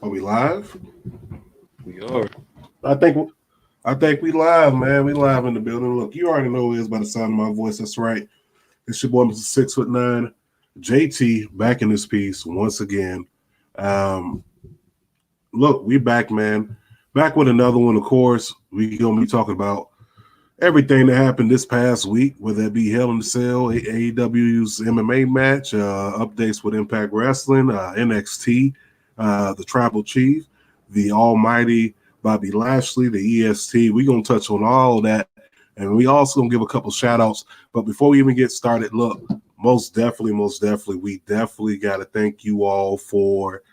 Are we live? We are. I think I think we live, man. We live in the building. Look, you already know who it is by the sound of my voice. That's right. It's your boy, Mr. 6'9", JT, back in this piece once again. Um, look, we back, man. Back with another one. Of course, we gonna be talking about everything that happened this past week, whether it be Hell in the Cell, AEW's MMA match, updates with Impact Wrestling, NXT, the Tribal Chief, the Almighty Bobby Lashley, the EST. We're going to touch on all of that, and we also going to give a couple shout-outs. But before we even get started, look, most definitely, we definitely got to thank you all for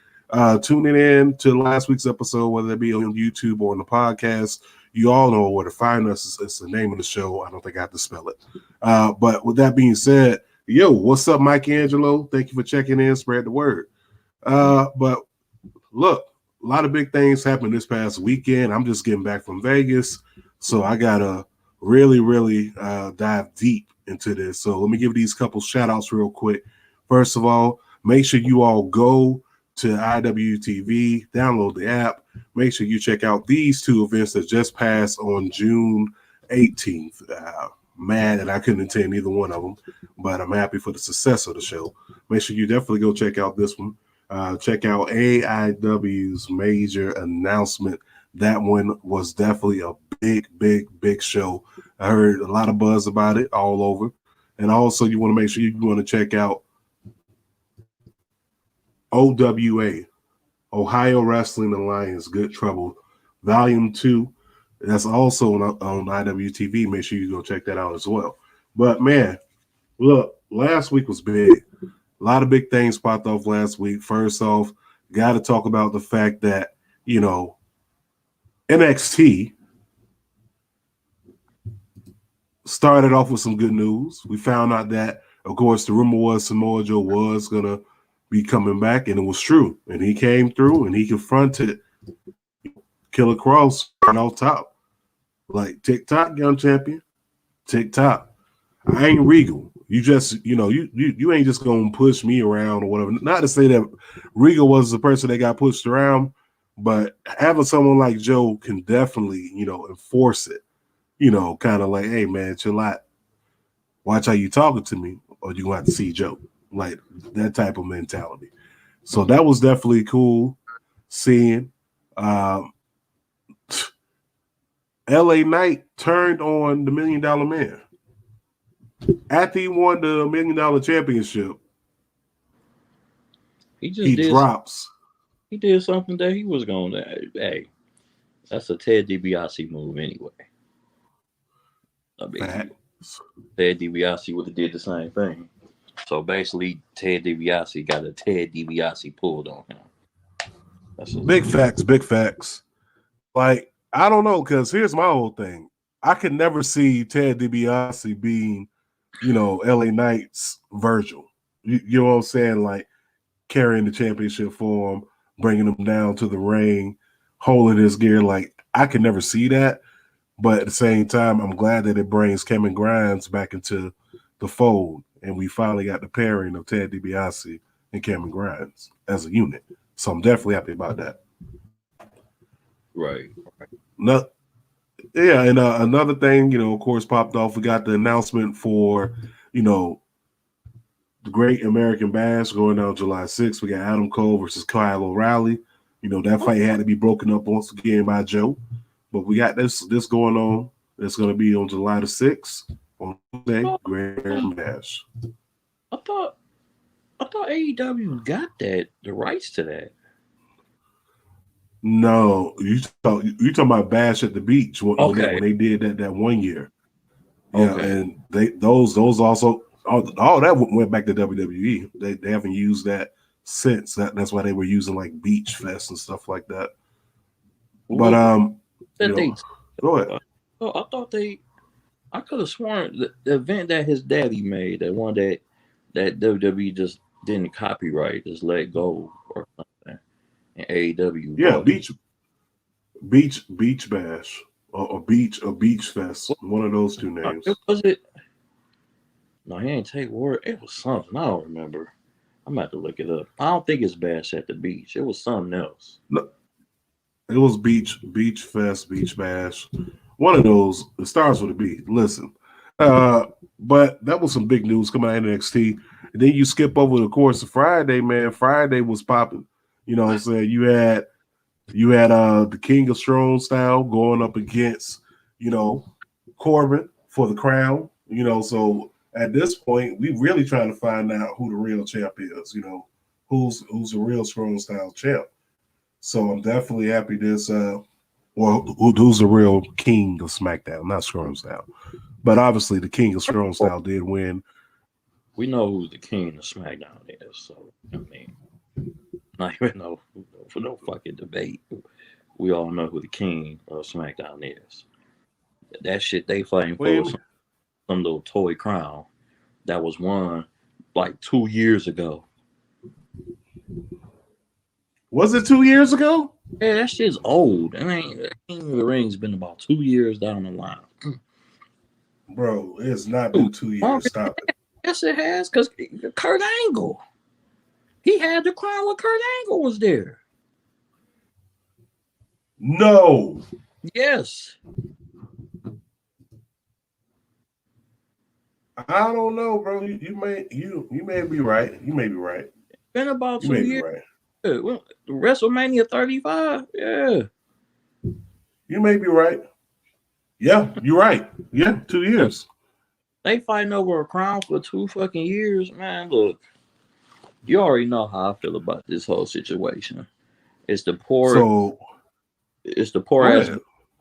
tuning in to last week's episode, whether it be on YouTube or on the podcast. You all know where to find us. It's the name of the show. I don't think I have to spell it. But with that being said, yo, what's up, Mike Angelo? Thank you for checking in. Spread the word. But look, a lot of big things happened this past weekend. I'm just getting back from Vegas, so I got to really dive deep into this. So let me give these couple shout-outs real quick. First of all, make sure you all go to IWTV, download the app. Make sure you check out these two events that just passed on June 18th. Mad that I couldn't attend either one of them, but I'm happy for the success of the show. Make sure you definitely go check out this one. Check out AEW's Major Announcement. That one was definitely a big show. I heard a lot of buzz about it all over. And also you want to make sure you want to check out OWA, Ohio Wrestling Alliance, Good Trouble, Volume 2. That's also on IWTV. Make sure you go check that out as well. But, man, look, last week was big. A lot of big things popped off last week. First off, got to talk about the fact that, you know, NXT started off with some good news. We found out that, of course, the rumor was Samoa Joe was going to be coming back, and it was true. And he came through, and he confronted Killer Cross right off top. Like, tick-tock, young champion. Tick-tock. I ain't Regal. You just, you know, you ain't just going to push me around or whatever. Not to say that Regal was the person that got pushed around, but having someone like Joe can definitely, you know, enforce it. You know, kind of like, hey, man, chill out. Watch how you talking to me, or you're going to have to see Joe. Like that type of mentality. So that was definitely cool seeing. LA Knight turned on the $1 Million Man. After he won the $1 Million championship, he drops. He did something that he was going to. Hey, that's a Ted Dibiase move anyway. I mean, Ted Dibiase would have did the same thing. So basically, Ted Dibiase got a Ted Dibiase pulled on him. That's big facts. Like, I don't know, because here's my whole thing. I could never see Ted Dibiase being, you know, LA Knight's Virgil. You know what I'm saying? Like, carrying the championship for him, bringing him down to the ring, holding his gear. Like, I could never see that. But at the same time, I'm glad that it brings Cameron Grimes back into the fold. And we finally got the pairing of Ted DiBiase and Cameron Grimes as a unit. So I'm definitely happy about that. Right. No, yeah, and another thing, you know, of course, popped off. We got the announcement for, you know, the Great American Bash going down July 6th. We got Adam Cole versus Kyle O'Reilly. You know, that fight had to be broken up once again by Joe. But we got this going on. It's going to be on July the 6th. On Tuesday, Great American Bash. I thought AEW got the rights to that. No, you talking about Bash at the Beach when they did that 1 year. Yeah, and those also all that went back to WWE. They haven't used that since. That's why they were using like Beach Fest and stuff like that. But go ahead. I could have sworn the event that his daddy made, that one that WWE just didn't copyright, just let go or something. And AEW. Yeah, Beach Bash or Beach Fest. One of those two names. Was it? No, he ain't take word. It was something. I don't remember. I'm about to look it up. I don't think it's Bash at the Beach. It was something else. No, it was Beach Fest, Beach Bash. One of those. It starts with a B. Listen. But that was some big news coming out of NXT. And then you skip over, of course, to Friday, man. Friday was popping. You know what I'm saying? You had the King of Strong Style going up against, Corbin for the crown. So at this point, we really trying to find out who the real champ is, who's the real Strong Style champ. So I'm definitely happy who's the real king of SmackDown, not Strong Style. But obviously the king of Strong Style did win. We know who the king of SmackDown is, so I mean, not even for no fucking debate. We all know who the king of SmackDown is. That shit they fighting for some little toy crown that was won like 2 years ago. Was it 2 years ago? Yeah, that shit's old. I mean, King of the Ring's been about 2 years down the line. Bro, it's not been 2 years. Stop it. Yes, it has, because Kurt Angle. He had the crown when Kurt Angle was there. No. Yes. I don't know, bro. You may be right. You may be right. Been about 2 years. Right. Yeah, WrestleMania 35. Yeah. You may be right. Yeah, you're right. Yeah, 2 years. They fighting over a crown for 2 fucking years, man. Look, you already know how I feel about this whole situation. It's the poor ass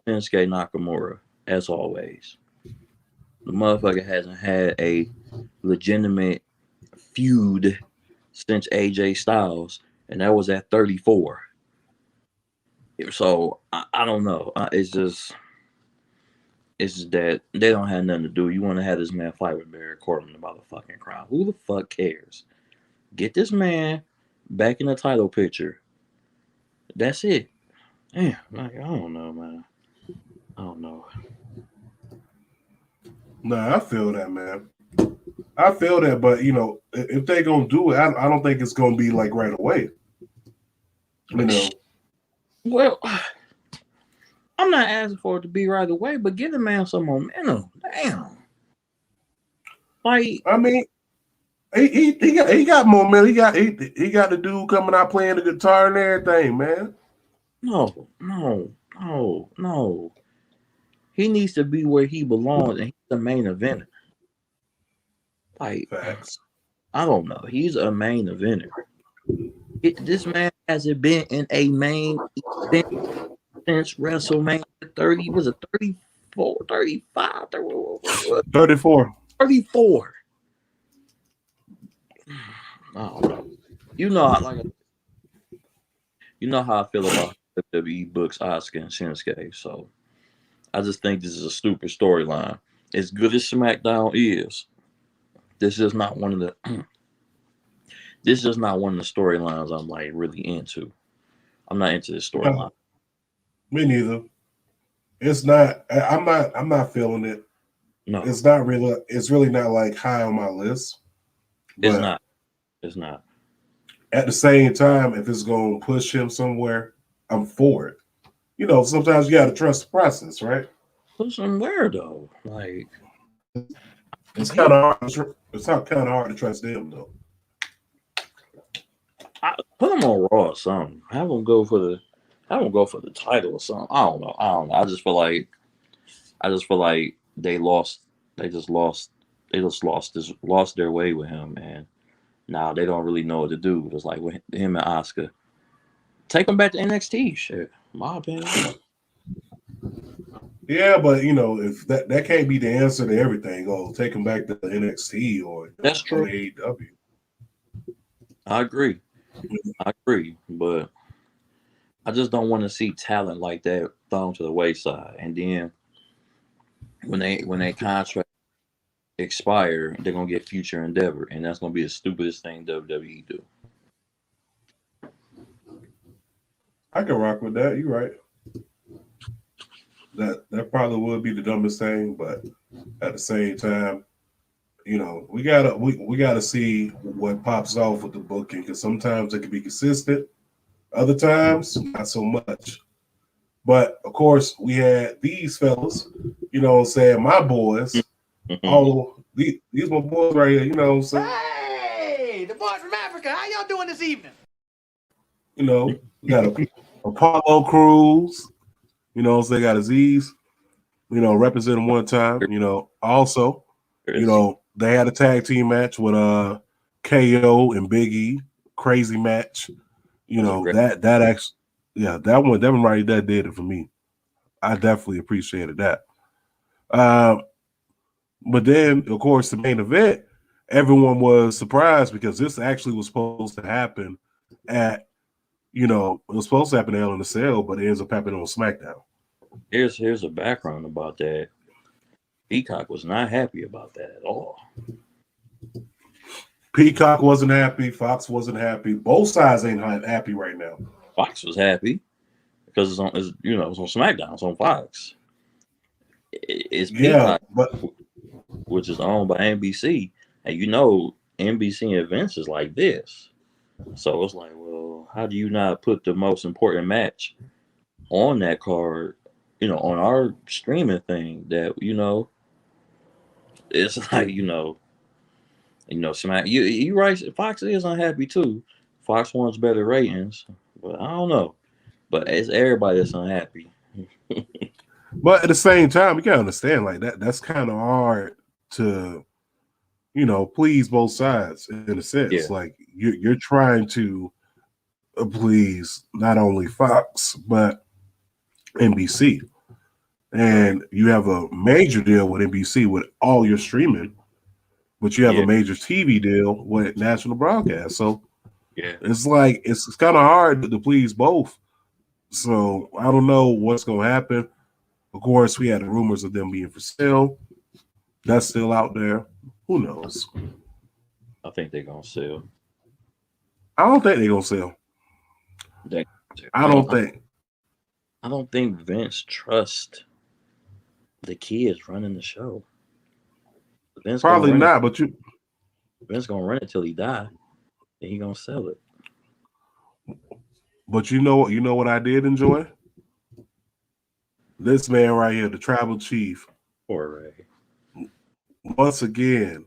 Shinsuke Nakamura, as always. The motherfucker hasn't had a legitimate feud since AJ Styles, and that was at 34. So I don't know. It's just that they don't have nothing to do. You want to have this man fight with Barry Corbin about the fucking crown? Who the fuck cares? Get this man back in the title picture. That's it. Yeah, like, I don't know, man. I don't know. Nah, I feel that, man. I feel that, but if they gonna do it, I don't think it's gonna be like right away. Well, I'm not asking for it to be right away, but give the man some momentum. Damn. Like, I mean, he got momentum. He got the dude coming out playing the guitar and everything, man. No. He needs to be where he belongs, and he's the main eventer. Like, facts. I don't know. He's a main eventer. This man hasn't been in a main event since WrestleMania 30. Was it 34, 35, 34? 34. I don't know. You know how I feel about WWE books Asuka and Shinsuke. So I just think this is a stupid storyline. As good as SmackDown is, this is not one of the storylines I'm like really into. I'm not into this storyline. Me neither. It's not. I'm not feeling it. No, it's not really. It's really not like high on my list. It's not. At the same time, if it's going to push him somewhere, I'm for it. Sometimes you got to trust the process, right? Push him where though? Like, it's kind of hard. It's not kind of hard to trust them though. Put him on Raw or something. Have him go for the title or something. I don't know. I just feel like they lost their way with him, and now they don't really know what to do. It's like with him and Asuka. Take him back to NXT. Shit, my opinion. Yeah, but if that can't be the answer to everything, take him back to NXT or that's true. AEW. I agree, but I just don't want to see talent like that thrown to the wayside. And then when they contract expire, they're gonna get future endeavor, and that's gonna be the stupidest thing WWE do. I can rock with that. You're right. That probably would be the dumbest thing, but at the same time, you know, we gotta see what pops off with the booking because sometimes it can be consistent, other times not so much. But of course, we had these fellas, you know what I'm saying, my boys, all these my boys right here, you know what I'm saying? Hey, the boys from Africa, how y'all doing this evening? You know, we got a Apollo Crews, you know what I'm saying, got Aziz, you know, representing one time, you know, also, you know, they had a tag team match with KO and Big E, crazy match. You know, that actually, yeah, that one right there did it for me. I definitely appreciated that. But then, of course, the main event, everyone was surprised because this actually was supposed to happen at, you know, it was supposed to happen at Hell in a Cell, but it ends up happening on SmackDown. Here's a background about that. Peacock was not happy about that at all. Peacock wasn't happy. Fox wasn't happy. Both sides ain't happy right now. Fox was happy because it's on SmackDown. It's on Fox. It's Peacock, which is owned by NBC, and you know NBC events is like this. So it's like, well, how do you not put the most important match on that card? You know, on our streaming thing that it's like Smack. You right. Fox is unhappy too. Fox wants better ratings, but I don't know. But it's everybody that's unhappy. But at the same time, you gotta understand, like that's kind of hard to, you know, please both sides in a sense. Yeah. Like you're trying to please not only Fox but NBC, and you have a major deal with NBC with all your streaming, but you have a major TV deal with national broadcast. So it's like it's kind of hard to please both. So I don't know what's gonna happen. Of course, we had the rumors of them being for sale. That's still out there. Who knows? I think they're gonna sell. I don't think they're gonna sell. I don't think Vince trusts the kids running the show. Vince probably not, but Vince gonna run it till he die, and he gonna sell it. But you know what I did enjoy? This man right here, the tribal chief. Poor Ray. Once again,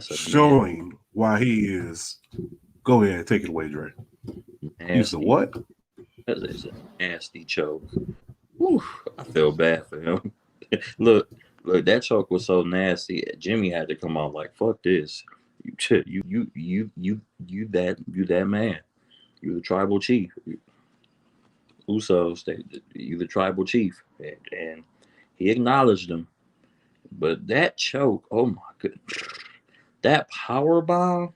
showing why he is. Go ahead, take it away, Dre. He's the what? That's a nasty choke. Whew, I feel bad for him. Look, that choke was so nasty. Jimmy had to come out like, "Fuck this! You that man. You the tribal chief. Usos, you the tribal chief," and he acknowledged him. But that choke, oh my goodness, that power bomb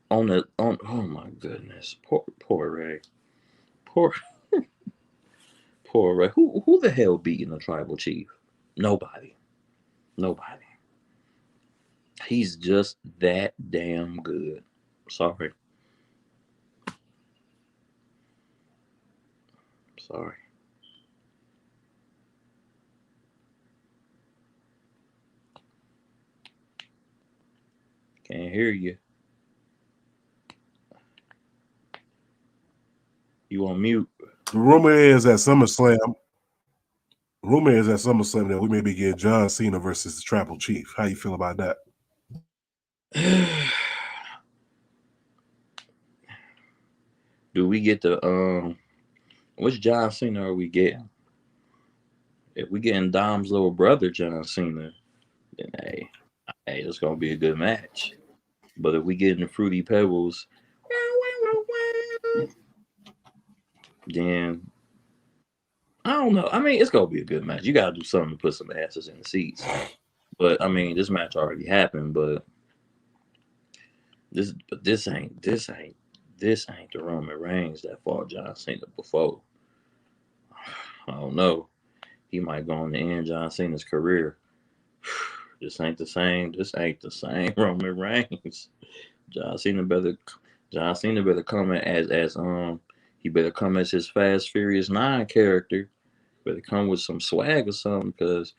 on oh my goodness, poor Ray, poor Ray. Who the hell beating the tribal chief? Nobody. He's just that damn good. Sorry. Can't hear you. You on mute. The rumor is at SummerSlam that we may be getting John Cena versus the Tribal Chief. How you feel about that? Do we get the which John Cena are we getting? If we getting Dom's little brother John Cena, then hey, it's gonna be a good match. But if we getting the Fruity Pebbles, then I don't know. I mean, it's gonna be a good match. You gotta do something to put some asses in the seats. But I mean, this match already happened. But this ain't the Roman Reigns that fought John Cena before. I don't know. He might go on to end John Cena's career. This ain't the same. This ain't the same Roman Reigns. John Cena better come as he better come as his Fast Furious 9 character. Better come with some swag or something because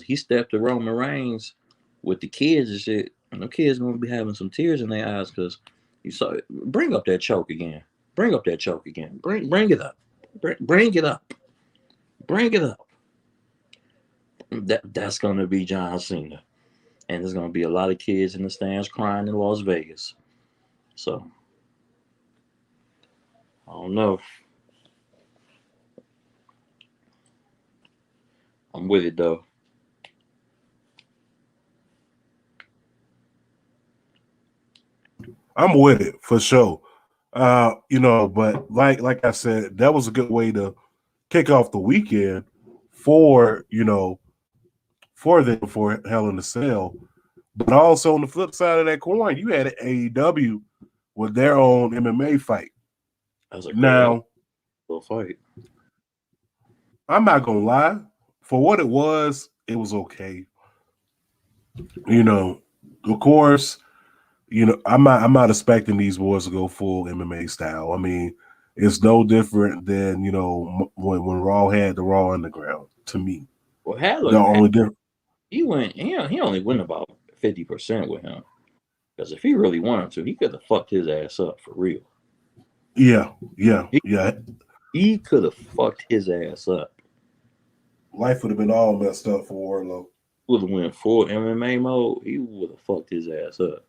he stepped to Roman Reigns with the kids and shit, and the kids gonna be having some tears in their eyes because you saw it. Bring up that choke again. Bring up that choke again. Bring it up. Bring it up. Bring it up. That's gonna be John Cena, and there's gonna be a lot of kids in the stands crying in Las Vegas. So I don't know. I'm with it though. I'm with it for sure. But like I said, that was a good way to kick off the weekend for Hell in a Cell. But also on the flip side of that coin, you had AEW with their own MMA fight. I was like, now, little fight. I'm not gonna lie, for what it was okay. Of course, I'm not expecting these boys to go full MMA style. I mean, it's no different than when Raw had the Raw Underground. To me, well, Haller, the only difference he only went about 50% with him, because if he really wanted to, he could have fucked his ass up for real. Yeah. He could have fucked his ass up. Life would have been all messed up for Wardlow. Would have went full MMA mode. He would have fucked his ass up.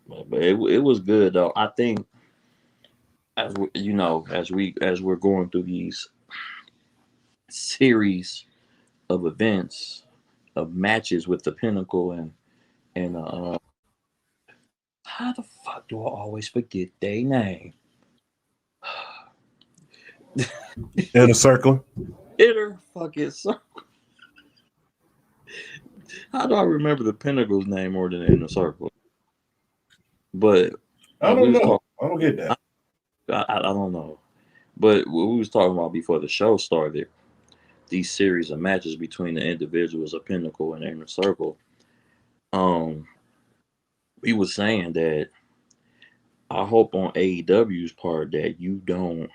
But it was good though. I think as we're going through these series of events, of matches with the Pinnacle and how the fuck do I always forget their name? Inner Circle. Inner fucking Circle. How do I remember the Pinnacle's name more than the Inner Circle? But I don't know. I don't get that. I don't know. But what we was talking about before the show started, these series of matches between the individuals of Pinnacle and Inner Circle, we was saying that I hope on AEW's part that you don't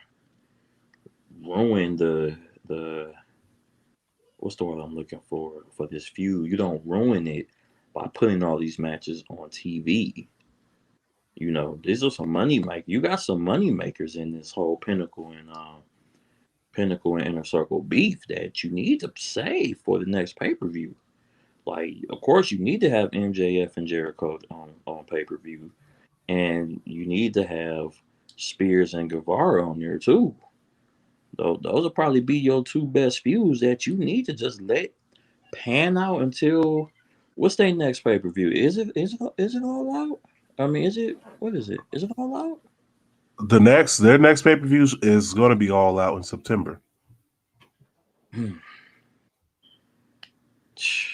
ruin the what's the word I'm looking for this feud. You don't ruin it by putting all these matches on TV. These are some money makers. You got some money makers in this whole Pinnacle and Inner Circle beef that you need to save for the next pay-per-view. Like, of course, you need to have MJF and Jericho on pay-per-view, and you need to have Spears and Guevara on there too. Those will probably be your two best feuds that you need to just let pan out until what's their next pay-per-view? Is it All Out? I mean, what is it? Is it All Out? Their next pay-per-view is going to be All Out in September. Man. Just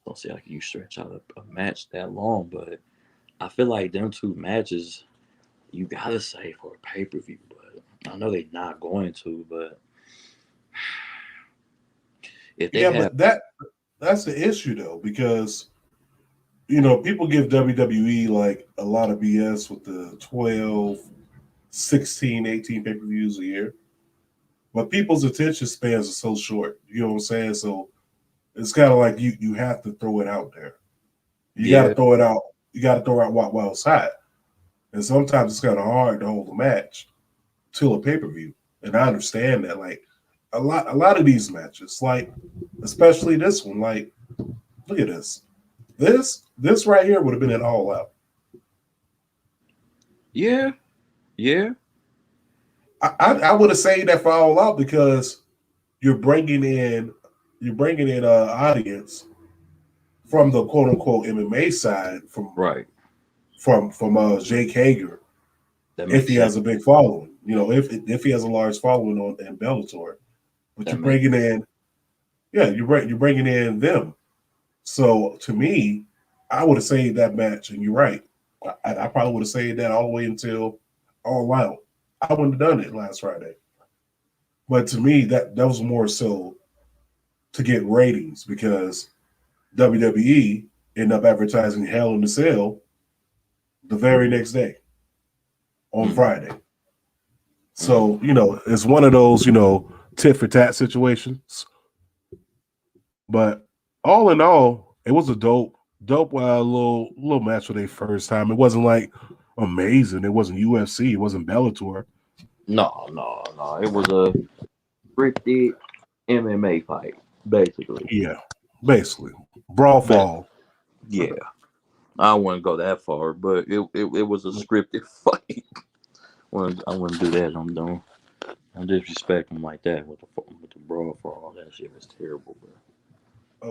don't see like you stretch out a match that long, but I feel like them two matches you gotta save for a pay-per-view. But I know they're not going to. But if they but that's the issue though, because people give WWE like a lot of BS with the 12, 16, 18 pay-per-views a year. But people's attention spans are so short. You know what I'm saying? So it's kind of like you have to throw it out there. You got to throw it out. You got to throw it out while it's hot. And sometimes it's kind of hard to hold a match till a pay-per-view. And I understand that. Like a lot of these matches, like especially this one, like look at this. This right here would have been an All Out. Yeah. I would have saved that for All Out because you're bringing in audience from the quote unquote MMA side from Jake Hager. If he has a big following, if he has a large following in Bellator, but you're bringing in them. So to me, I would have saved that match, and you're right. I probably would have saved that all the way until All Out. I wouldn't have done it last Friday. But to me, that was more so to get ratings because WWE ended up advertising Hell in a Cell the very next day on Friday. So, it's one of those, tit for tat situations. But all in all, it was a dope little match for their first time. It wasn't like amazing. It wasn't UFC. It wasn't Bellator. No. It was a scripted MMA fight, basically. Yeah, basically brawl But fall. yeah, I wouldn't go that far, but it was a scripted fight. I wouldn't do that. I'm disrespecting like that with the brawl for all that shit was terrible, bro.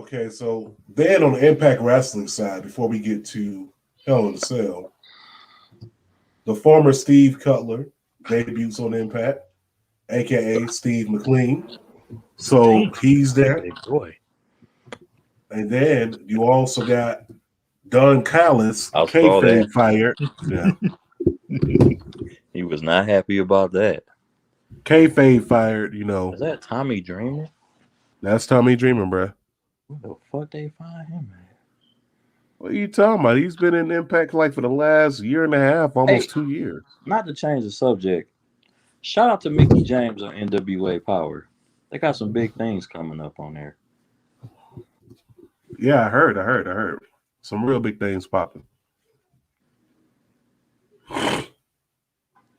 Okay, so then on the Impact Wrestling side, before we get to Hell in a Cell, the former Steve Cutler debuts on Impact, aka Steve McLean. So Damn, he's there. big boy. And then you also got Don Callis, I saw that. kayfabe fired. Yeah. He was not happy about that. Kayfabe fired, Is that Tommy Dreamer? That's Tommy Dreamer, bro. Where the fuck they find him at? What are you talking about? He's been in Impact like for the last year and a half, almost Hey, 2 years. not to change the subject. Shout out to Mickey James on NWA Power. They got some big things coming up on there. Yeah, I heard. Some real big things popping.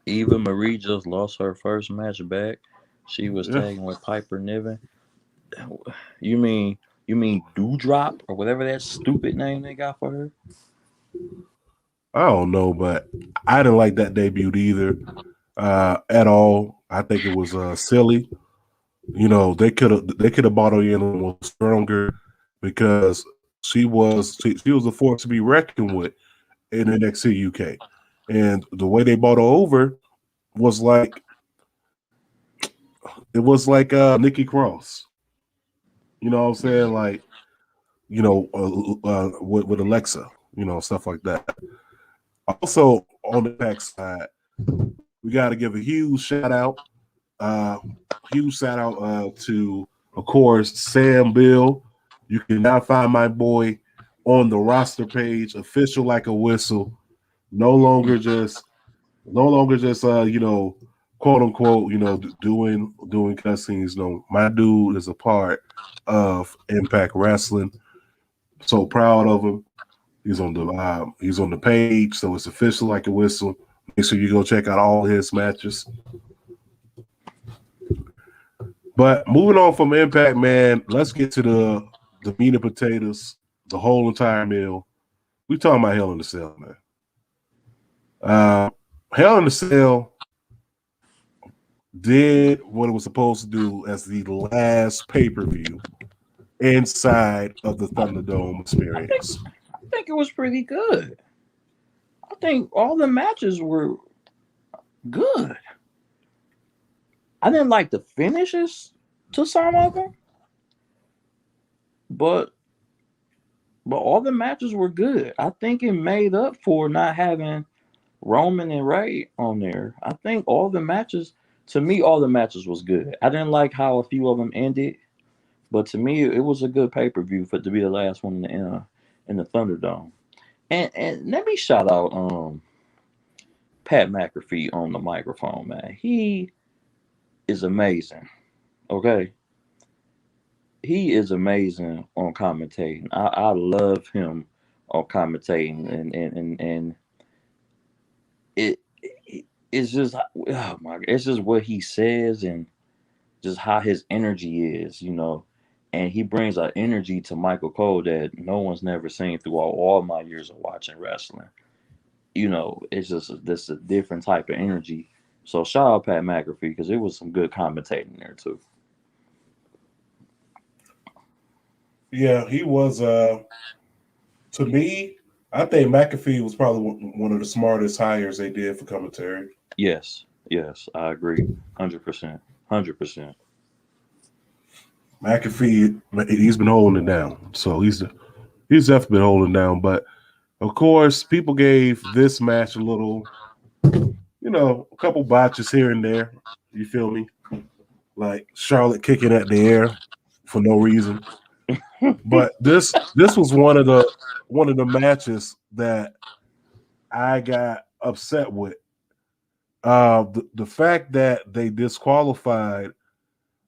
Eva Marie just lost her first match back. She was tagging with Piper Niven. You mean Dewdrop or whatever that stupid name they got for her? I don't know, but I didn't like that debut either at all. I think it was silly. They could have bought her in a little stronger because she was a force to be reckoned with in NXT UK, and the way they bought her over was like Nikki Cross. You know what I'm saying? Like with Alexa, stuff like that. Also on the back side, we got to give a huge shout out to, of course, Sam Bill. You can now find my boy on the roster page, official like a whistle. No longer just quote unquote, doing cussings. No, my dude is a part of Impact Wrestling. So proud of him. He's on the page, so it's official like a whistle. Make sure you go check out all his matches. But moving on from Impact, man, let's get to the meat and potatoes, the whole entire meal. We talking about Hell in a Cell, man. Hell in a Cell did what it was supposed to do as the last pay-per-view inside of the Thunderdome experience. I think it was pretty good. I think all the matches were good. I didn't like the finishes to some of them, but all the matches were good. I think it made up for not having Roman and Ray on there. I think all the matches was good. I didn't like how a few of them ended, but to me, it was a good pay-per-view for it to be the last one in the Thunderdome. And let me shout out Pat McAfee on the microphone, man. He is amazing. Okay. He is amazing on commentating. I love him on commentating and it's just, oh my God, it's just what he says and just how his energy is, and he brings an energy to Michael Cole that no one's never seen throughout all my years of watching wrestling. It's just this a different type of energy. So shout out Pat McAfee because it was some good commentating there too. Yeah, he was. To me, I think McAfee was probably one of the smartest hires they did for commentary. Yes, I agree, 100%. McAfee, he's been holding it down, so he's definitely been holding it down. But of course, people gave this match a little, a couple botches here and there. You feel me? Like Charlotte kicking at the air for no reason. But this was one of the matches that I got upset with. The fact that they disqualified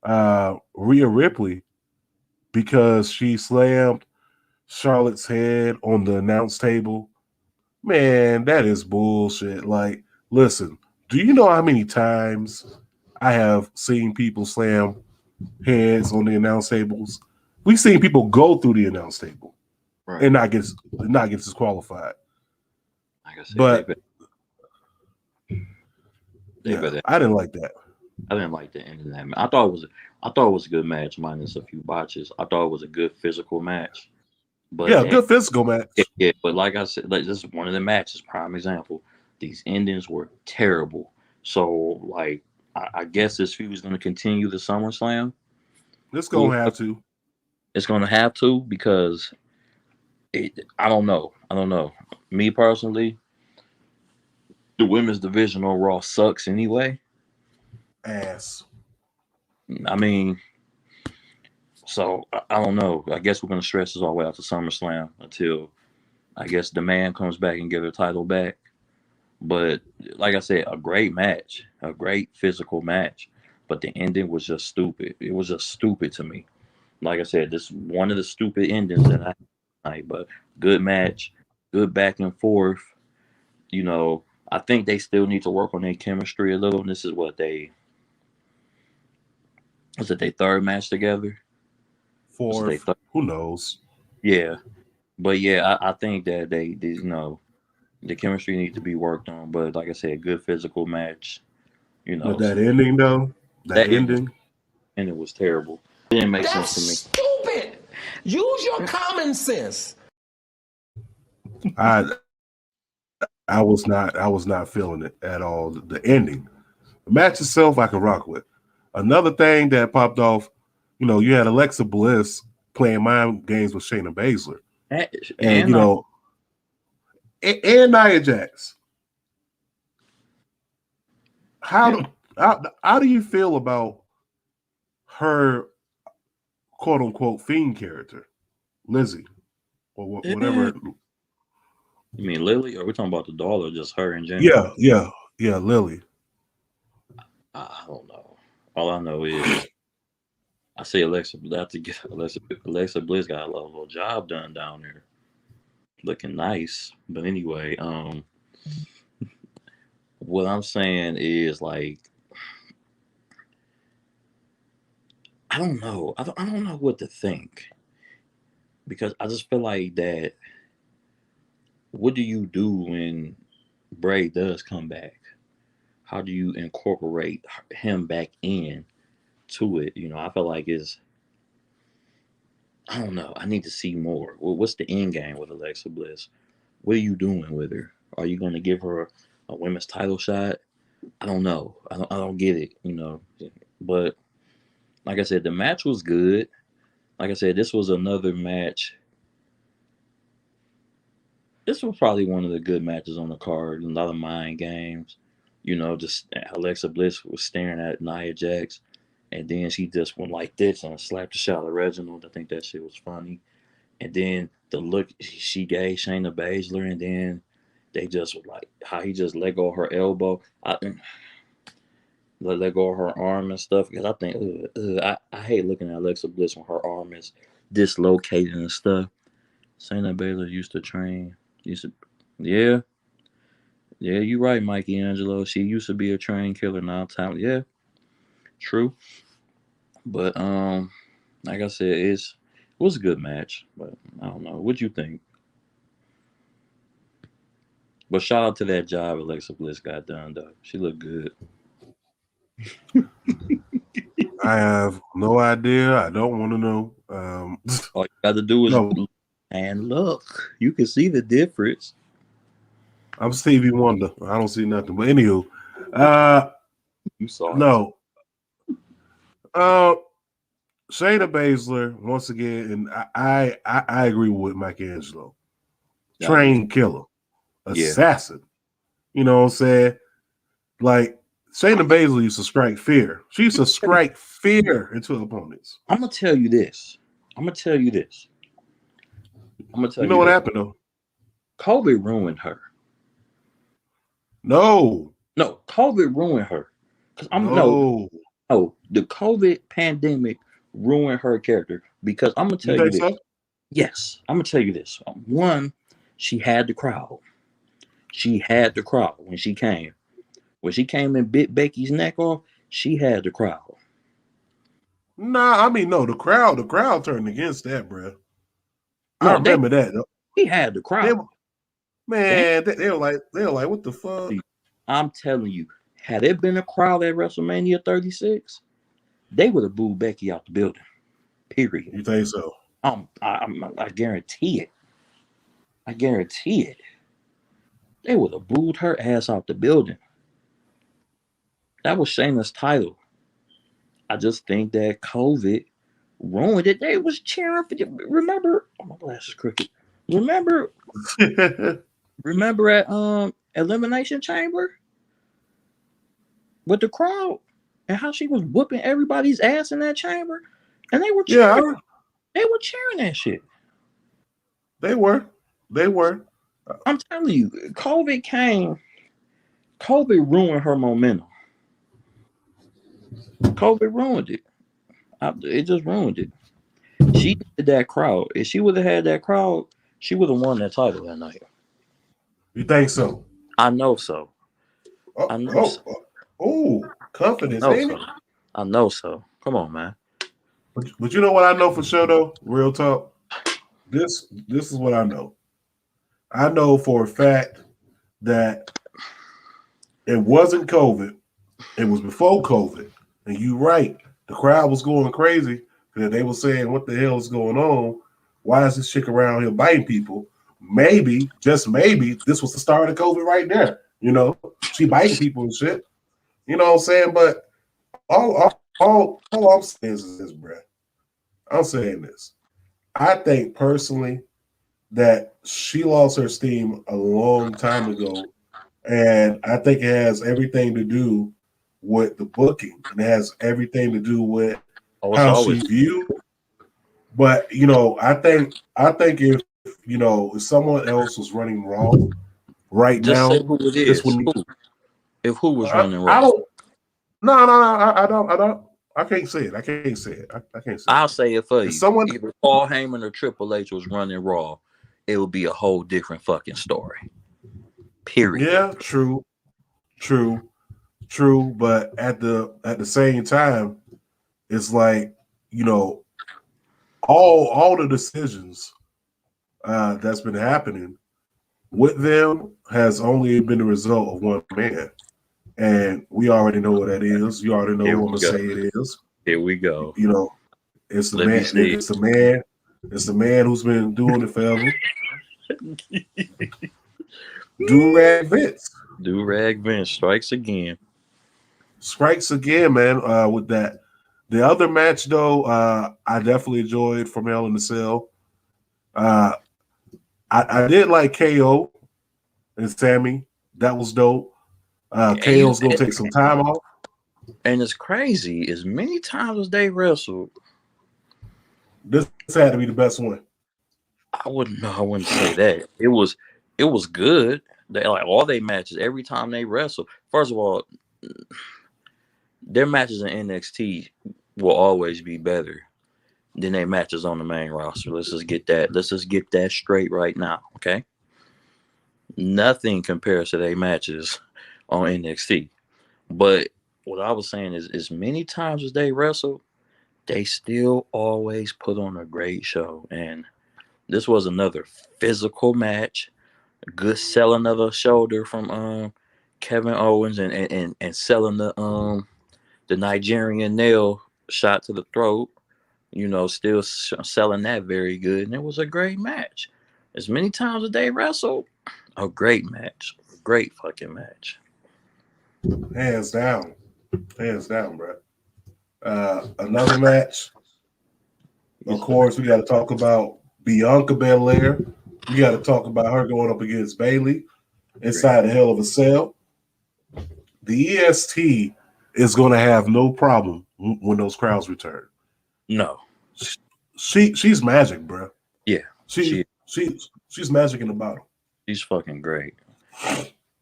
Rhea Ripley because she slammed Charlotte's head on the announce table. Man, that is bullshit. Like, listen, do you know how many times I have seen people slam heads on the announce tables? We've seen people go through the announce table and not get disqualified. Like I said, but better. I didn't like that. I didn't like the end of that. I thought it was a good match, minus a few botches. I thought it was a good physical match. But good physical match. Yeah, but like I said, like, this is one of the matches. Prime example. These endings were terrible. So, like, I guess this feud is going to continue the SummerSlam. It's going to have to. It's going to have to because I don't know. Me personally, the women's division on Raw sucks anyway. Ass. I mean, so I don't know. I guess we're going to stress this all the way out to SummerSlam until I guess the man comes back and get her title back. But like I said, a great match, a great physical match. But the ending was just stupid. It was just stupid to me. Like I said, this is one of the stupid endings that I like. But good match, good back and forth. You know, I think they still need to work on their chemistry a little. And this is what was it their third match together? Fourth. Who knows? Yeah. But yeah, I think that they you know, the chemistry needs to be worked on. But like I said, good physical match. You know, but that ending though, that ending, and it was terrible. It didn't make sense to me. Stupid. Use your common sense. I was not feeling it at all. The ending, the match itself, I could rock with. Another thing that popped off, you know, you had Alexa Bliss playing mind games with Shayna Baszler, and you know, and Nia Jax. How do you feel about her quote unquote fiend character, Lizzie, or whatever? You mean Lily? Or are we talking about the doll or just her in general? Yeah, Lily. I don't know. All I know is I see Alexa Bliss got a little job done down there, looking nice. But anyway, what I'm saying is, like, I don't know. I don't know what to think, because I just feel like that. What do you do when Bray does come back? How do you incorporate him back in to it? You know, I feel like I don't know. I need to see more. What's the end game with Alexa Bliss? What are you doing with her? Are you going to give her a women's title shot? I don't know. I don't get it, you know. But like I said, the match was good. Like I said, this was another match. This was probably one of the good matches on the card. A lot of mind games. You know, just Alexa Bliss was staring at Nia Jax, and then she just went like this and slapped the shot at Reginald. I think that shit was funny. And then the look she gave Shayna Baszler, and then they just like how he just let go of her elbow. Let go of her arm and stuff. Because I think I hate looking at Alexa Bliss when her arm is dislocated and stuff. Shayna Baszler used to train. Yeah, you're right, Mikey Angelo. She used to be a trained killer. Now, time, yeah, true. But like I said, it was a good match. But I don't know. What you think? But shout out to that job Alexa Bliss got done, though. She looked good. I have no idea. I don't want to know. All you got to do is and look. You can see the difference. I'm Stevie Wonder. I don't see nothing. But anywho, you saw no. Shayna Baszler once again, and I agree with Mike Angelo. Trained killer, assassin. Yeah. You know what I'm saying? Like Shayna Baszler used to strike fear. She used to strike fear into opponents. I'm gonna tell you this. You know what happened though? COVID ruined her. No, COVID ruined her. The COVID pandemic ruined her character. Because I'm gonna tell You you think this. so? Yes, I'm gonna tell you this. One, she had the crowd. She had the crowd when she came. When she came and bit Becky's neck off, she had the crowd. Nah, I mean no. The crowd turned against that, bro. I No, remember that. he had the They, crowd. they were like, what the fuck? I'm telling you, had it been a crowd at WrestleMania 36, they would have booed Becky out the building. Period. You think so? I guarantee it. I guarantee it. They would have booed her ass out the building. That was Shayna's title. I just think that COVID ruined it. They was cheering for you. Remember? Oh, my glasses crooked. Remember at Elimination Chamber with the crowd and how she was whooping everybody's ass in that chamber, and they were cheering. Yeah, They were cheering that shit. they were. I'm telling you, COVID came. COVID ruined her momentum. COVID ruined it. It just ruined it. She did that crowd. If she would have had that crowd, she would have won that title that night. You think so? I know so. I know so. Confidence, I know ain't so. it? I know so. Come on, man. But you know what I know for sure though? Real talk. This is what I know. I know for a fact that it wasn't COVID. It was before COVID. And you're right. The crowd was going crazy because they were saying, what the hell is going on? Why is this chick around here biting people? Maybe, just maybe, this was the start of COVID right there. You know, she biting people and shit. You know what I'm saying? But all I'm saying is this, bruh. I'm saying this. I think personally that she lost her steam a long time ago. And I think it has everything to do with the booking. And it has everything to do with how she viewed. But I think if if someone else was running Raw right Just now, say who it is. If who was running Raw? I don't. No, I don't. I can't say it. I can't say it. I'll say it for you. Someone, if Paul Heyman or Triple H was running Raw, it would be a whole different fucking story. Period. Yeah, true. But at the same time, it's like all the decisions that's been happening with them has only been the result of one man, and we already know what that is. You already know who I'm gonna say it is. Here we go. It's the man. It's the man. It's the man who's been doing it forever. Do-rag Vince. Do-rag Vince strikes again. Strikes again, man. With that, the other match though, I definitely enjoyed from Hell in the Cell. I did like KO and Sammy. That was dope. KO's gonna take some time off. And it's crazy. As many times as they wrestled, this had to be the best one. I wouldn't say that. It was good. They like all their matches. Every time they wrestle, first of all, their matches in NXT will always be better than their matches on the main roster. Let's just get that straight right now, okay? Nothing compares to their matches on NXT. But what I was saying is, as many times as they wrestle, they still always put on a great show. And this was another physical match. Good selling of a shoulder from Kevin Owens and selling the Nigerian nail shot to the throat. Still selling that very good. And it was a great match. As many times as they wrestled, a great match. A great fucking match. Hands down, bro. Another match. Of course, we got to talk about Bianca Belair. We got to talk about her going up against Bayley inside the Hell of a Cell. The EST is going to have no problem when those crowds return. No, she's magic, bro. Yeah, she's magic in the bottle. She's fucking great.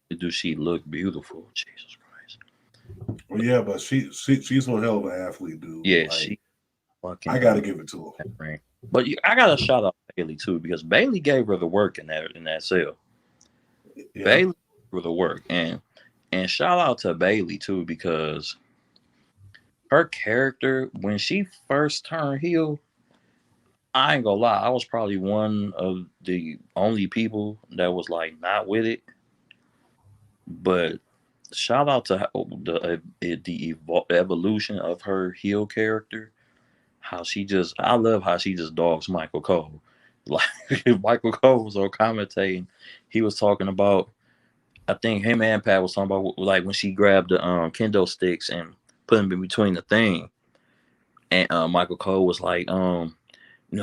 Do she look beautiful? Jesus Christ. Well, yeah, but she's one hell of an athlete, dude. Yeah, fucking. I gotta give it to her. Ring. But I gotta shout out Bailey too, because Bailey gave her the work in that cell. Yeah. Bailey gave her the work, and shout out to Bailey too, because her character when she first turned heel, I ain't gonna lie, I was probably one of the only people that was like not with it. But shout out to the evolution of her heel character. How she just, I love how she just dogs Michael Cole. Like Michael Cole was on commentating, he was talking about, I think him and Pat was talking about like when she grabbed the kendo sticks and put them in between the thing, and Michael Cole was like,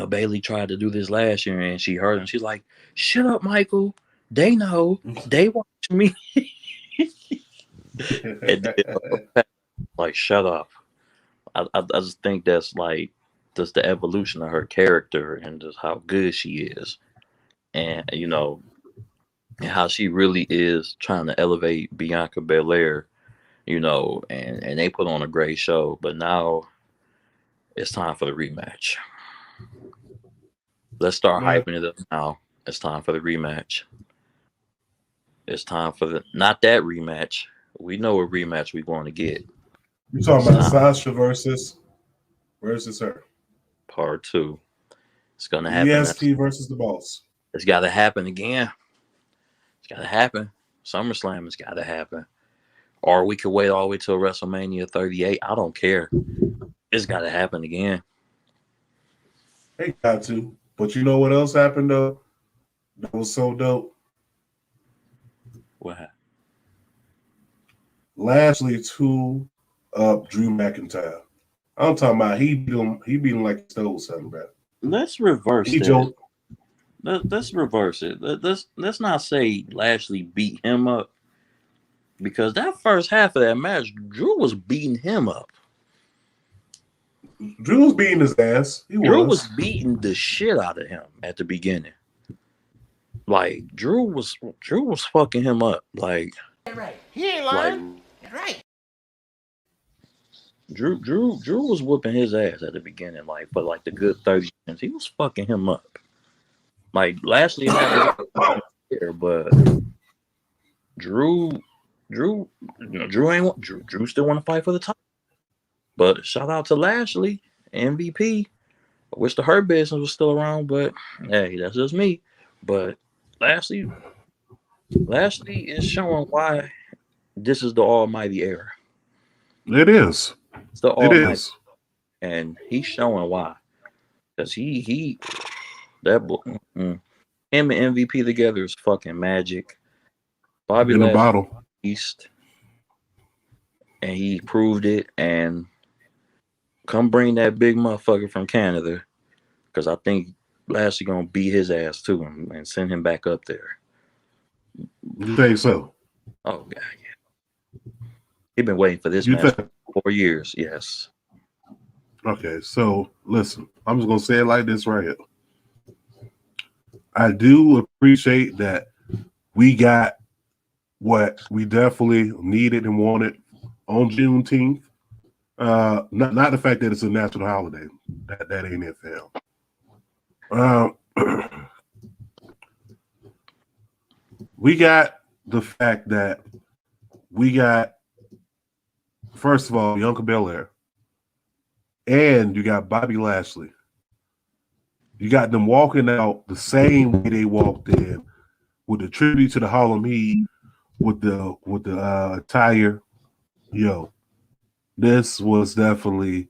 Bailey tried to do this last year, and she heard him. She's like, "Shut up, Michael. They know. They watch me." And then, like, shut up. I just think that's like just the evolution of her character and just how good she is, and and how she really is trying to elevate Bianca Belair, and they put on a great show. But now it's time for the rematch. Let's start hyping it up now. It's time for the rematch. It's time for not that rematch. We know what rematch we want to get. You talking about Sasha versus her? Part 2. It's gonna happen. EST versus the Boss. It's got to happen again. It's got to happen. SummerSlam has got to happen. Or we could wait all the way till WrestleMania 38. I don't care. It's got to happen again. They got to. But you know what else happened though? That was so dope. What happened? Lashley 2 up Drew McIntyre. I'm talking about he beat him like he stole something, bro. Let's reverse it. Let's reverse it. Let's not say Lashley beat him up, because that first half of that match, Drew was beating him up. Drew was beating his ass. Drew was beating the shit out of him at the beginning. Like Drew was fucking him up. Like, right. He ain't lying. Right. Drew was whooping his ass at the beginning, like for like the good 30 minutes. He was fucking him up. Like Lashley had there, but Drew still want to fight for the title. But shout out to Lashley, MVP. I wish the Hurt Business was still around, but hey, that's just me. But Lashley is showing why this is the almighty era. It is. It's the almighty. It is. And he's showing why. Because that book, him and MVP together is fucking magic. Bobby in a Lashley bottle. East, and he proved it. And come bring that big motherfucker from Canada, because I think Lashley gonna beat his ass to him and send him back up there. You think so? Oh god, yeah. He been waiting for this match for 4 years. Yes. Okay, so listen, I'm just gonna say it like this right here. I do appreciate that we got what we definitely needed and wanted on Juneteenth. Not the fact that it's a national holiday. That ain't it, fam. We got the fact that we got, first of all, Bianca Belair, and you got Bobby Lashley. You got them walking out the same way they walked in, with the tribute to the Harlem Heat, with the attire. Yo, this was definitely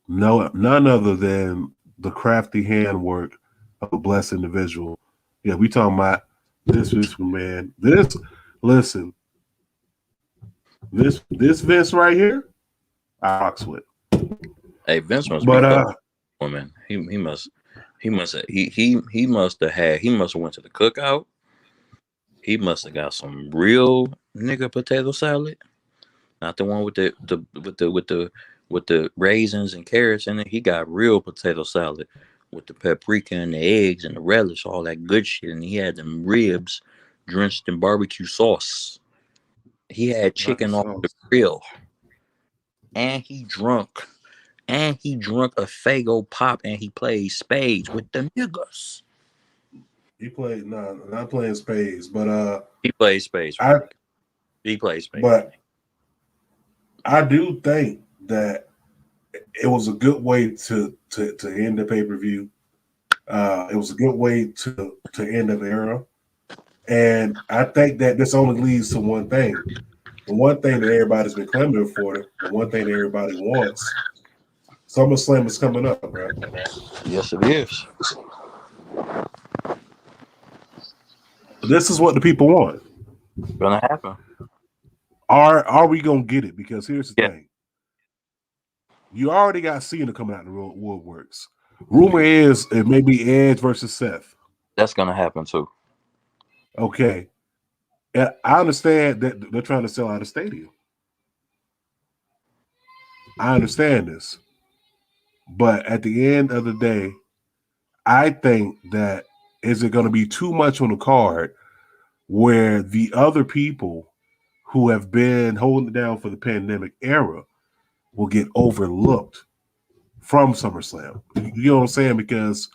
none other than the crafty handwork of a blessed individual. Yeah, we talking about this man. This Vince right here, I rocks with. Hey, Vince must woman. He must have went to the cookout. He must have got some real nigga potato salad, not the one with the raisins and carrots in it. He got real potato salad with the paprika and the eggs and the relish, all that good shit. And he had them ribs drenched in barbecue sauce. He had chicken off the grill, and he drunk and he drunk a Fago pop, and he played spades with the niggas. He played not playing spades, but he played spades. He played spades. But I do think that it was a good way to end the pay-per-view. It was a good way to end an era. And I think that this only leads to one thing. The one thing that everybody's been clamoring for, the one thing that everybody wants. SummerSlam is coming up, right? Yes, it is. This is what the people want. Gonna happen. Are we gonna get it? Because here's the thing. You already got Cena coming out the woodworks. Rumor is it may be Edge versus Seth. That's gonna happen too. Okay. And I understand that they're trying to sell out a stadium. I understand this. But at the end of the day, I think that is it going to be too much on the card where the other people who have been holding it down for the pandemic era will get overlooked from SummerSlam. You know what I'm saying? Because,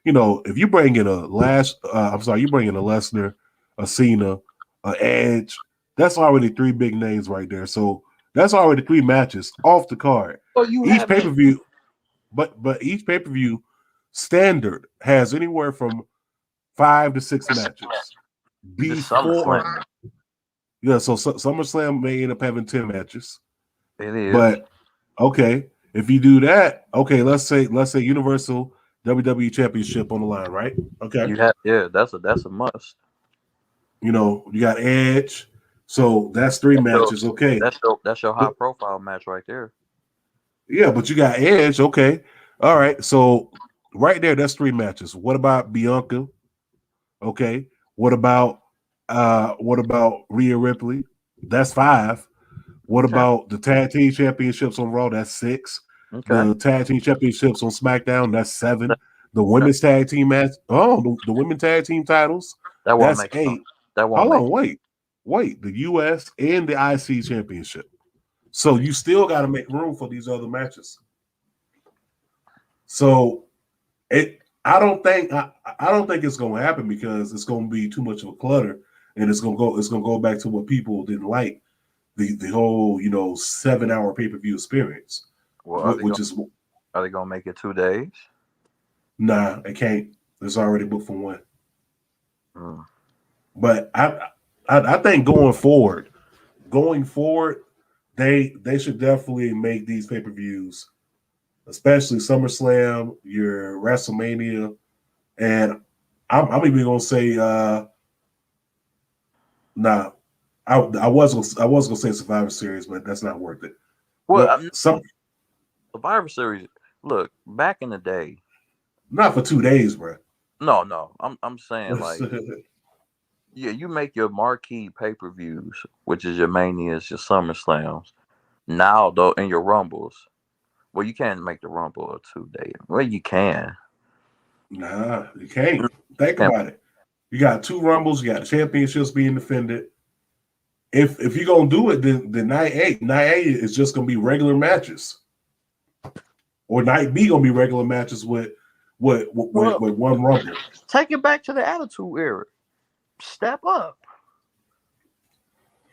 you know, if you bring in you bring in a Lesnar, a Cena, a Edge, that's already three big names right there. So that's already three matches off the card. Each pay-per-view, but each pay-per-view standard has anywhere from 5 to 6 matches. Before, yeah, so SummerSlam may end up having 10 matches. It is. But okay, if you do that, okay, let's say Universal WWE Championship on the line, right? Okay. That's a must. You know, you got Edge, so that's 3 matches. Okay, that's your high profile match right there. Yeah, but you got Edge. Okay, all right. So right there, that's 3 matches. What about Bianca? Okay. What about Rhea Ripley? That's 5. What about the tag team championships on Raw? That's 6. Okay. The tag team championships on SmackDown, that's 7. The women's tag team match. Oh, the women's tag team titles. That's 8. Hold on, wait. The US and the IC championship. So you still got to make room for these other matches. So I don't think it's going to happen because it's going to be too much of a clutter, and it's going to go back to what people didn't like, the whole 7-hour pay-per-view experience. Well, are they going to make it 2 days? Nah, they can't. It's already booked for 1. But I think going forward, they should definitely make these pay-per-views, especially SummerSlam, your WrestleMania, and I'm even gonna say I was gonna say Survivor Series, but that's not worth it. Well, Survivor Series, look, back in the day, not for 2 days, bro. No, I'm saying like. Yeah, you make your marquee pay-per-views, which is your Manias, your SummerSlams. Now, though, in your Rumbles, well, you can't make the Rumble a 2 day. Well, you can. Nah, you can't. Think about it. You got 2 Rumbles. You got the championships being defended. If you're gonna do it, then night 8 is just gonna be regular matches, or night B gonna be regular matches with one Rumble. Take it back to the Attitude Era. Step up.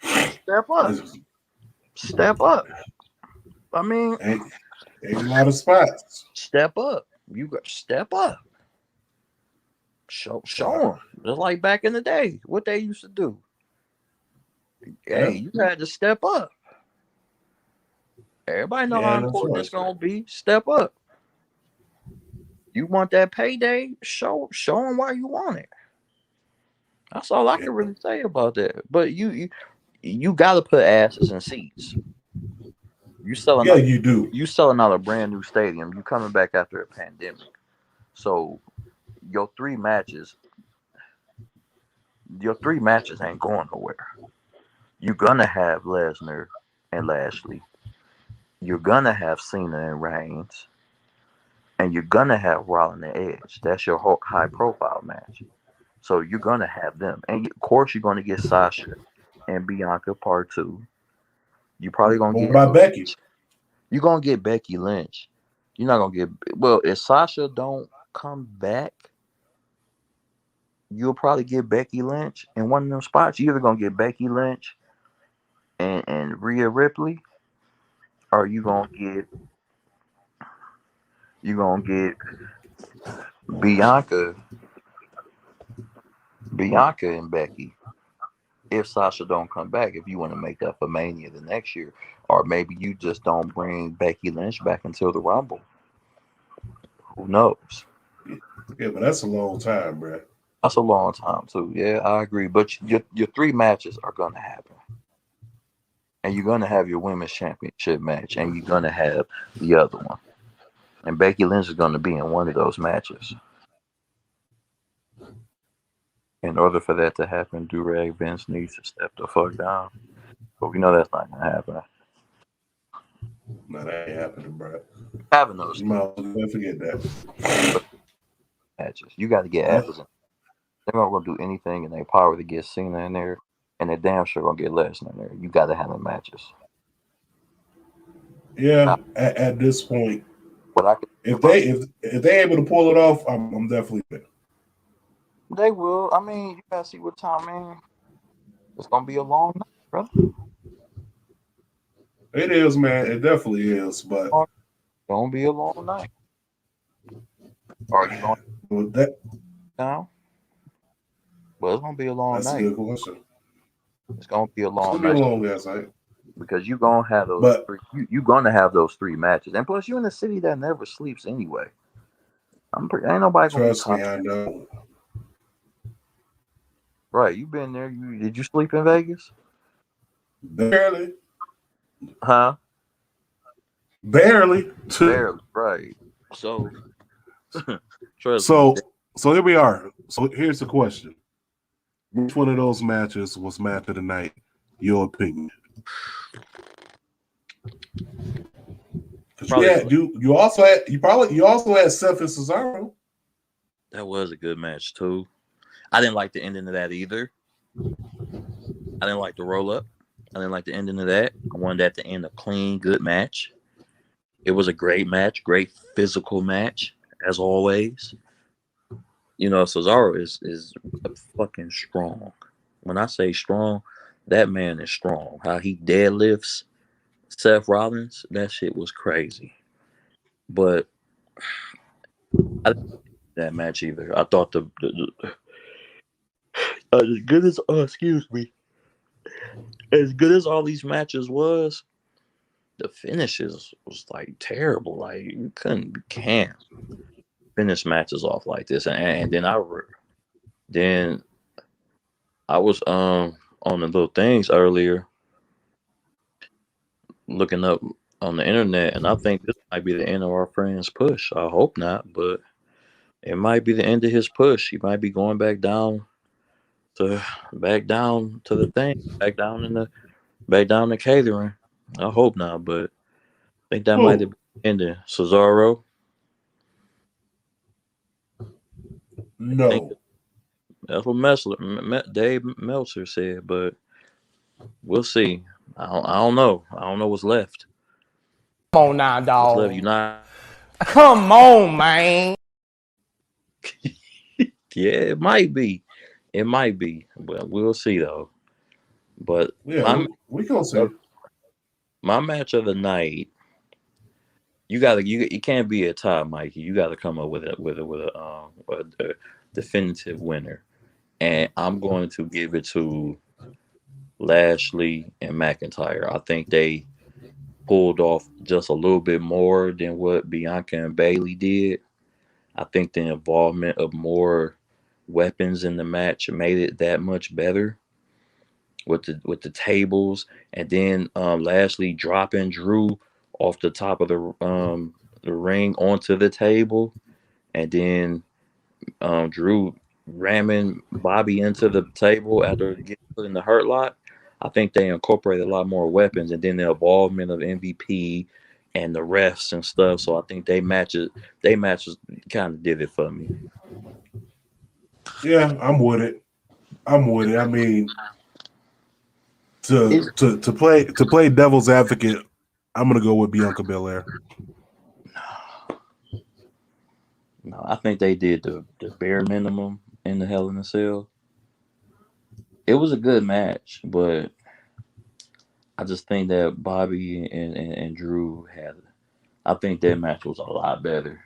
I mean, ain't a lot of spots. Step up. You got step up. Show them. Just like back in the day, what they used to do. Hey, you had to step up. Everybody know how important it's gonna be. Step up. You want that payday? Show them why you want it. That's all I can really say about that. But you got to put asses in seats. You selling? Yeah, you do. You selling out a brand new stadium. You coming back after a pandemic. So your 3 matches ain't going nowhere. You're gonna have Lesnar and Lashley. You're gonna have Cena and Reigns, and you're gonna have Rollins and Edge. That's your high profile match. So you're going to have them. And, of course, you're going to get Sasha and Bianca part 2. You're probably going to get Becky. You're going to get Becky Lynch. You're not gonna get well if Sasha don't come back. You'll probably get Becky Lynch in one of them spots. You're either gonna get Becky Lynch and Rhea Ripley, or you're gonna get Bianca and Becky. If Sasha don't come back, if you want to make that for Mania the next year, or maybe you just don't bring Becky Lynch back until the Rumble. Who knows? Yeah, but that's a long time, bro. That's a long time too. Yeah, I agree. But your 3 matches are gonna happen, and you're gonna have your women's championship match, and you're gonna have the other one, and Becky Lynch is gonna be in one of those matches. In order for that to happen, Durag Vince needs to step the fuck down. But we know that's not gonna happen. No, that ain't happening, bro. Having those You might never forget that. matches, you got to get Evans. They're not gonna do anything in their power to get Cena in there, and they're damn sure gonna get Lesnar in there. You got to have the matches. Yeah, at this point, but if they able to pull it off, I'm definitely there. They will. I mean, you gotta see what time, man. It's gonna be a long night, bro. It is, man. It definitely is, but it's gonna be a long night. Are you going with that now? Well, it's gonna be a long that's night. a good question. It's gonna be a long It's night. gonna be a long ass night. Because you're gonna have those you're gonna have those 3 matches. And plus you're in a city that never sleeps anyway. Ain't nobody gonna trust me, I know. Right, you've been there. Did you sleep in Vegas? Barely. Huh? Barely. Barely, right. So trust so me. so here we are. So here's the question. Which one of those matches was match of the night? Your opinion. You also had Seth and Cesaro. That was a good match too. I didn't like the ending of that either. I didn't like the roll up. I didn't like the ending of that. I wanted that to end a clean, good match. It was a great match, great physical match, as always. You know, Cesaro is fucking strong. When I say strong, that man is strong. How he deadlifts Seth Rollins, that shit was crazy. But I didn't like that match either. I thought the as good as as good as all these matches was, the finishes was like terrible. Like you can't finish matches off like this. And then I was on the little things earlier looking up on the internet, and I think this might be the end of our friend's push. I hope not, but it might be the end of his push. He might be going back down to the thing, back down to catering. I hope not, but I think that might have been the end of Cesaro. No. That's what Dave Meltzer said, but we'll see. I don't know. I don't know what's left. Come on now, dog. What's left? You not? Come on, man. Yeah, it might be. It might be, but we'll see though. But yeah, we gonna see. My match of the night. You can't be a tie, Mikey. You got to come up with a definitive winner, and I'm going to give it to Lashley and McIntyre. I think they pulled off just a little bit more than what Bianca and Bayley did. I think the involvement of more weapons in the match made it that much better with the tables, and then Lashley dropping Drew off the top of the ring onto the table, and then Drew ramming Bobby into the table after getting put in the Hurt Lock. I think they incorporated a lot more weapons, and then the involvement of MVP and the refs and stuff. So I think they matches kind of did it for me. Yeah, I'm with it. I mean, to play devil's advocate, I'm gonna go with Bianca Belair. No, I think they did the bare minimum in the Hell in a Cell. It was a good match, but I just think that Bobby and Drew had. I think that match was a lot better.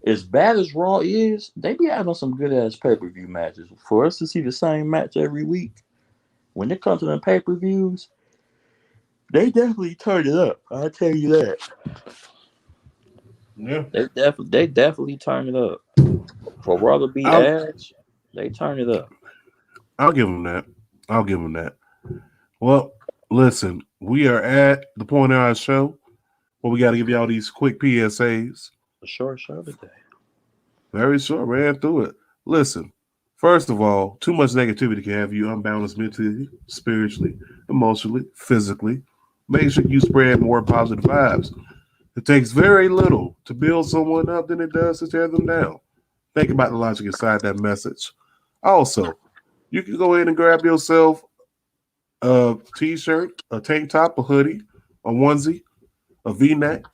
As bad as Raw is, they be having some good ass pay-per-view matches. For us to see the same match every week, when it comes to the pay-per-views, they definitely turn it up. I'll tell you that. Yeah. They definitely turn it up. For Raw to beat I'll Ash, they turn it up. give them that. I'll give them that. Well, listen, we are at the point of our show where we got to give y'all these quick PSAs. A short show today. Very short, ran through it. Listen, first of all, too much negativity can have you unbalanced mentally, spiritually, emotionally, physically. Make sure you spread more positive vibes. It takes very little to build someone up than it does to tear them down. Think about the logic inside that message. Also, you can go ahead and grab yourself a t-shirt, a tank top, a hoodie, a onesie, a v-neck.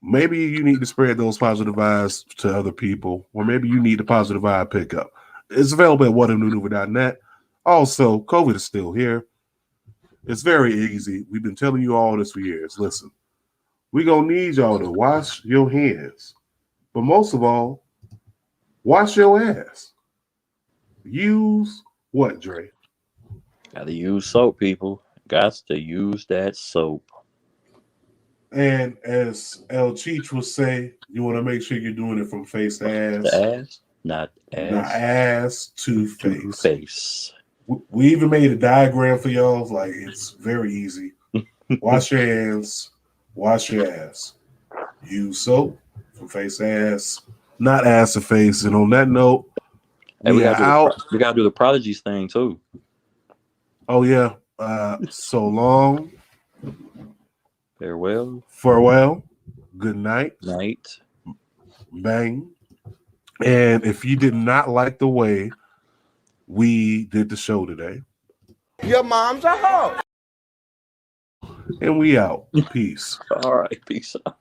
Maybe you need to spread those positive vibes to other people, or maybe you need a positive vibe pickup. It's available at whatamnewnuva.net. Also, COVID is still here. It's very easy. We've been telling you all this for years. Listen, we're going to need y'all to wash your hands. But most of all, wash your ass. Use what, Dre? Gotta use soap, people. Got to use that soap. And as CHEECH would say, you want to make sure you're doing it from face to ass. The ass, not ass. Not ass to face. To face. We even made a diagram for y'all. Like, it's very easy. Wash your hands. Wash your ass. Use soap from face to ass. Not ass to face. And on that note, hey, we are out. We gotta do the Prodigies thing too. Oh, yeah. So long. Farewell. Good night. Night. Bang. And if you did not like the way we did the show today, Your mom's a hoe. and we out. Peace. All right. Peace out.